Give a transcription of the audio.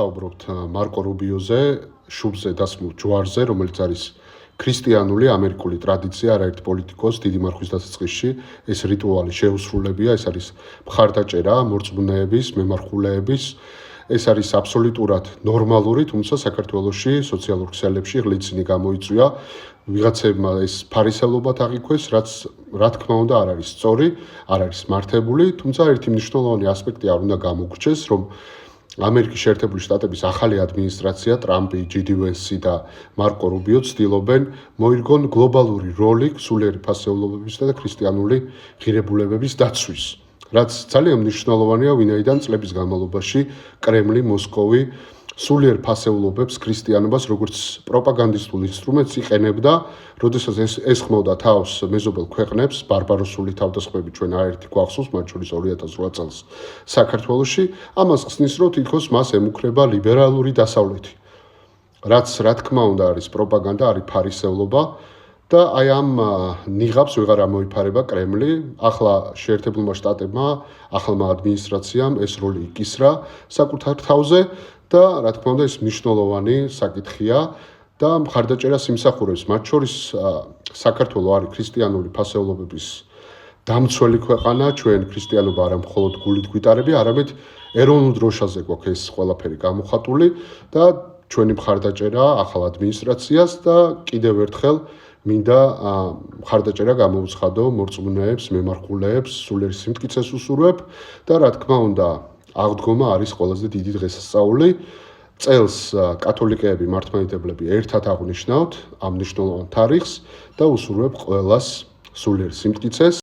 საუბრობთ მარკო რუბიოზე, შუბზე დასმულ ჯვარზე, რომელიც არის ქრისტიანული ამერიკული ტრადიცია, არაერთ პოლიტიკოს დიდი მარხვის დასაწყისში ეს რიტუალი შეუსრულებია, ეს არის მხარდაჭერა მორწმუნეების, მემარხულეების, ეს არის აბსოლუტურად ნორმალური, თუმცა საქართველოში სოციალურ ქსელებში ღლიცინი გამოიწვია, ვიღაცებმა ეს ფარისევლობად აღიქვეს, რაც რა თქმა უნდა არ არის სწორი, არ არის მართებული, თუმცა ერთი მნიშვნელოვანი ასპექტი არ უნდა გამოგვრჩეს, რომ ამერიკის შეერთებული შტატების ახალი ადმინისტრაცია, ტრამპი, ჯედი ვენსი და მარკო რუბიო ცდილობენ მოირგონ გლობალური როლი სულიერი ფასეულობების და ქრისტიანული ღირებულებების დაცვის. რაც ძალიან მნიშვნელოვანია, ვინაიდან წლების განმავლობაში კრემლი, მოსკოვი სულიერ ფასეულობებს ქრისტიანობას როგორც პროპაგანდისტულ ინსტრუმენტს იყენებდა, როდესაც ეს ხმოვდა თავს მეზობელ ქვეყნებს, ბარბაროსული თავდასხმები ჩვენ არაერთი გვახსოვს, მათ შორის 2008 წელს საქართველოში, ამას ხსნის, რომ თითქოს მას ემუქრება ლიბერალური დასავლეთი. რაც რა თქმა უნდა არის პროპაგანდა, არის ფარისევლობა და აი ამ ნიღაბს ვეღარ ამოიფარება კრემლი. ახლა შეერთებულმა შტატებმა, ახალმა ადმინისტრაციამ ეს როლი იკისრა საკუთარ თავზე და რა თქმა უნდა ეს მნიშვნელოვანი საკითხია და მხარდაჭერას იმსახურებს, მათ შორის საქართველო არის ქრისტიანული ფასეულობების დამცველი ქვეყანა, ჩვენ ქრისტიანობა არა მხოლოდ გულით გვიტარები, არამედ ეროვნულ დროშაზე გვაქვს ეს ყველაფერი გამოხატული და ჩვენი მხარდაჭერა ახალ ადმინისტრაციას და კიდევ ერთხელ მინდა მხარდაჭერა გამოუცხადო მორწმუნეებს, მემარხულეებს, სულიერ სიმტკიცეს უსურვებ და რა თქმა უნდა აღდგომა არის ყველაზე დიდი დღესასწაული. წელს კათოლიკეები, მართლმადიდებლები ერთად აღნიშნავთ ამ მნიშვნელოვან თარიღს და უსურვებ ყველას სულიერ სიმტკიცეს.